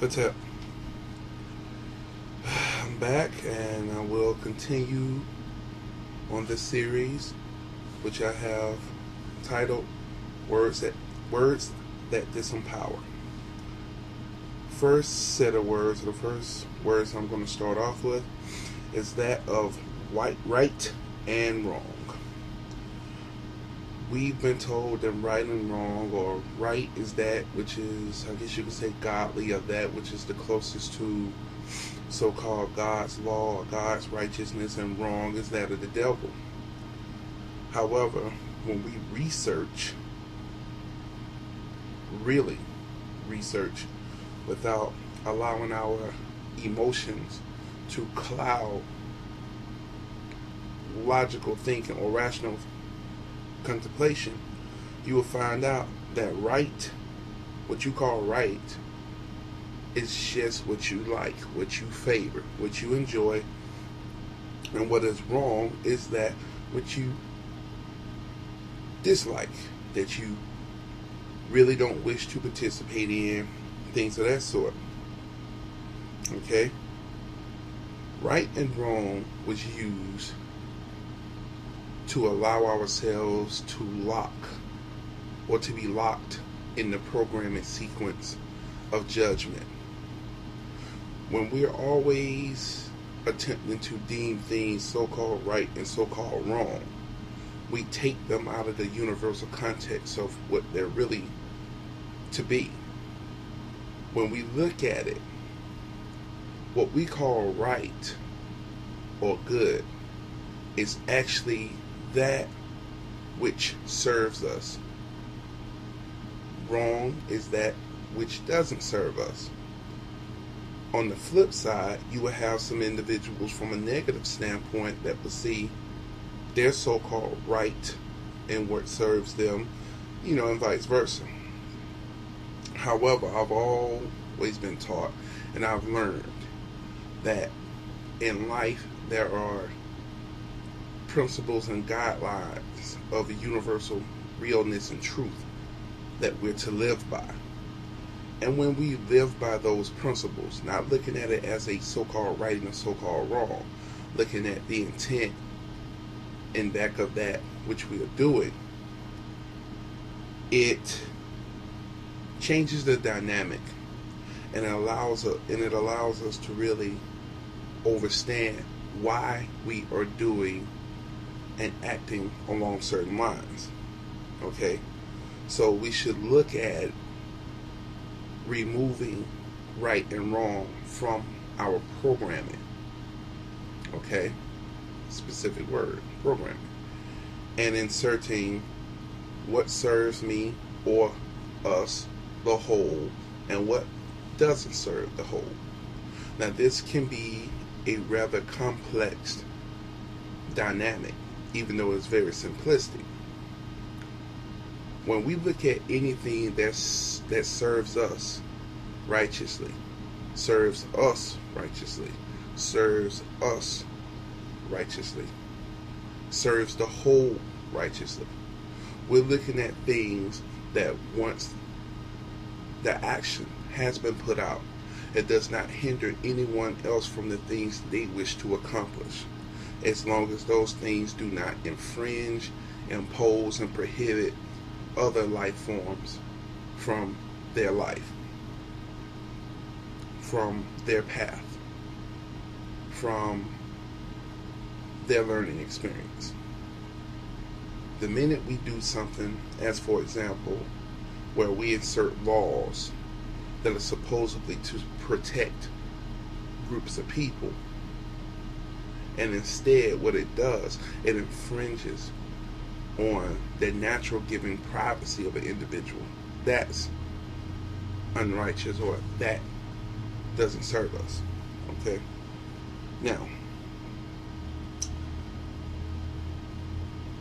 But I'm back, and I will continue on this series, which I have titled "Words That Disempower." First set of words, the first words I'm going to start off with, is that of right and wrong. We've been told that right and wrong, or right is that which is, I guess you could say, godly, or that which is the closest to so-called God's law or God's righteousness, and wrong is that of the devil. However, when we really research, without allowing our emotions to cloud logical thinking or rational contemplation, you will find out that right, what you call right, is just what you like, what you favor, what you enjoy, and what is wrong is that which you dislike, that you really don't wish to participate in, things of that sort. Okay? Right and wrong was used to allow ourselves to lock or to be locked in the programming sequence of judgment. When we're always attempting to deem things so-called right and so-called wrong, we take them out of the universal context of what they're really to be. When we look at it, what we call right or good is actually that which serves us. Wrong is that which doesn't serve us. On the flip side, you will have some individuals from a negative standpoint that will see their so-called right and what serves them, and vice versa. However, I've always been taught, and I've learned, that in life there are principles and guidelines of universal realness and truth that we're to live by. And when we live by those principles, not looking at it as a so-called right and a so-called wrong, looking at the intent in back of that which we are doing, it changes the dynamic, and it allows us to really understand why we are doing and acting along certain lines. Okay? So we should look at removing right and wrong from our programming. Okay? Specific word, programming. And inserting what serves me or us, the whole, and what doesn't serve the whole. Now, this can be a rather complex dynamic, even though it's very simplistic. When we look at anything that serves us righteously, serves us righteously, serves us righteously, serves the whole righteously, we're looking at things that once the action has been put out, it does not hinder anyone else from the things they wish to accomplish, as long as those things do not infringe, impose, and prohibit other life forms from their life, from their path, from their learning experience. The minute we do something, as for example, where we insert laws that are supposedly to protect groups of people, and instead what it does, it infringes on the natural giving privacy of an individual, that's unrighteous, or that doesn't serve us. Okay? Now,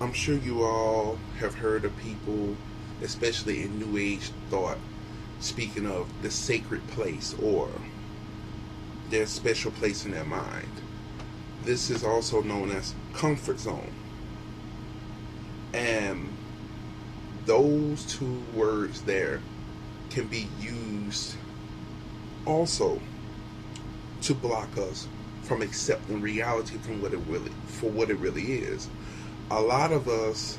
I'm sure you all have heard of people, especially in New Age thought, speaking of the sacred place or their special place in their mind. This is also known as comfort zone. And those two words there can be used Also, to block us from accepting reality from what it really is. A lot of us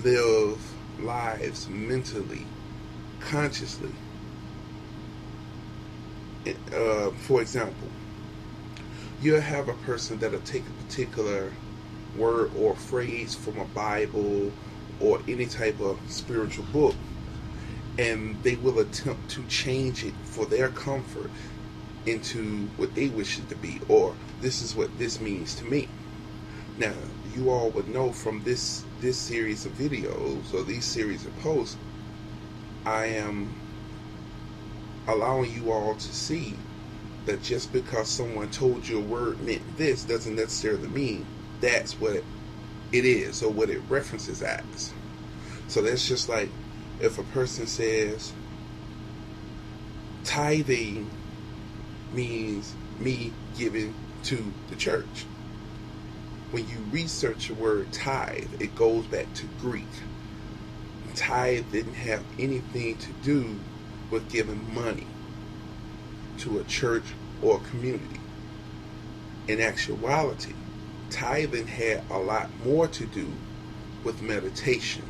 live lives mentally, consciously. For example, you'll have a person that'll take a particular word or phrase from a Bible or any type of spiritual book, and they will attempt to change it for their comfort into what they wish it to be, or this is what this means to me. Now, you all would know from this series of videos or these series of posts, I am allowing you all to see that just because someone told you a word meant this doesn't necessarily mean that's what it is or what it references as. So that's just like if a person says tithing means me giving to the church. When you research the word tithe, it goes back to Greek. Tithe didn't have anything to do with giving money to a church or a community. In actuality, tithing had a lot more to do with meditation,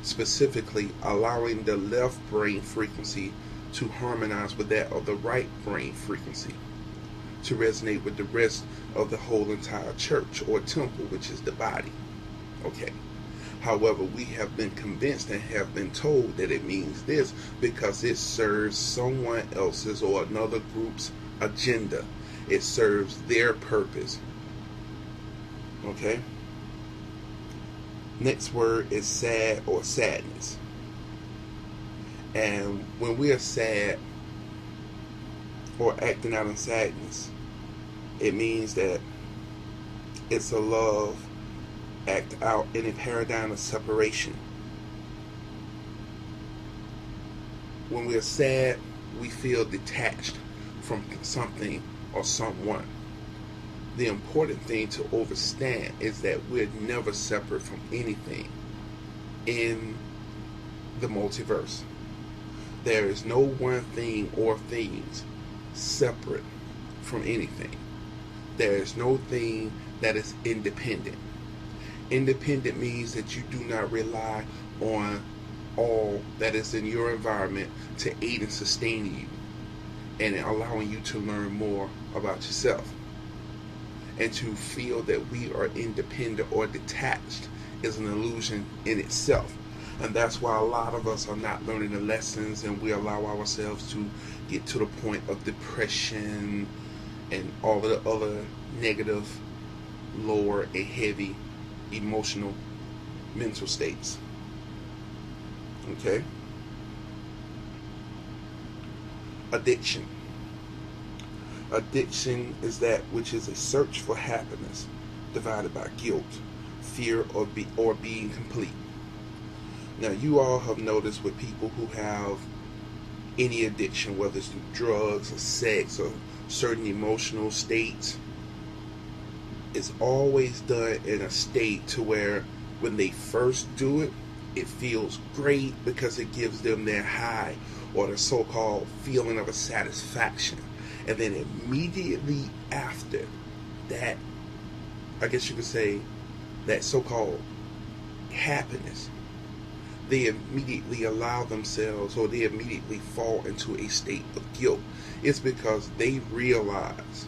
specifically allowing the left brain frequency to harmonize with that of the right brain frequency, to resonate with the rest of the whole entire church or temple, which is the body. Okay. However, we have been convinced and have been told that it means this because it serves someone else's or another group's agenda. It serves their purpose. Okay? Next word is sad or sadness. And when we are sad or acting out in sadness, it means that it's a love act out in a paradigm of separation. When we are sad, we feel detached from something or someone. The important thing to understand is that we're never separate from anything in the multiverse. There is no one thing or things separate from anything. There is no thing that is independent. Independent means that you do not rely on all that is in your environment to aid and sustain you and allowing you to learn more about yourself. And to feel that we are independent or detached is an illusion in itself. And that's why a lot of us are not learning the lessons, and we allow ourselves to get to the point of depression and all of the other negative, lower and heavy emotional mental states. Okay? Addiction. Addiction is that which is a search for happiness divided by guilt, fear, or being complete. Now, you all have noticed with people who have any addiction, whether it's through drugs or sex or certain emotional states, it's always done in a state to where when they first do it, it feels great because it gives them their high or the so-called feeling of a satisfaction. And then immediately after that, I guess you could say, that so-called happiness, they immediately allow themselves, or they immediately fall into a state of guilt. It's because they realize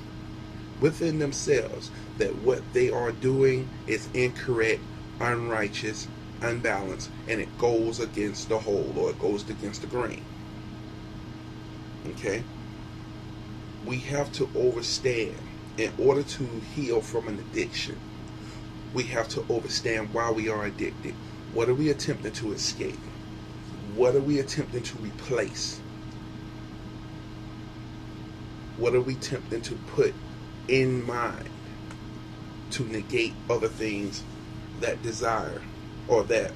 within themselves that what they are doing is incorrect, unrighteous, unbalanced, and it goes against the whole, or it goes against the grain. Okay? We have to understand, in order to heal from an addiction, we have to understand why we are addicted. What are we attempting to escape? What are we attempting to replace? What are we attempting to put in mind to negate other things that desire or that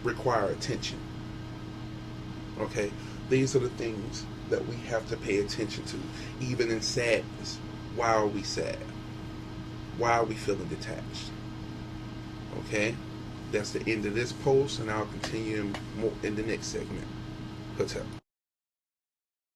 require attention? Okay? These are the things that we have to pay attention to. Even in sadness, why are we sad? Why are we feeling detached? Okay? That's the end of this post, and I'll continue in the next segment. Hotel.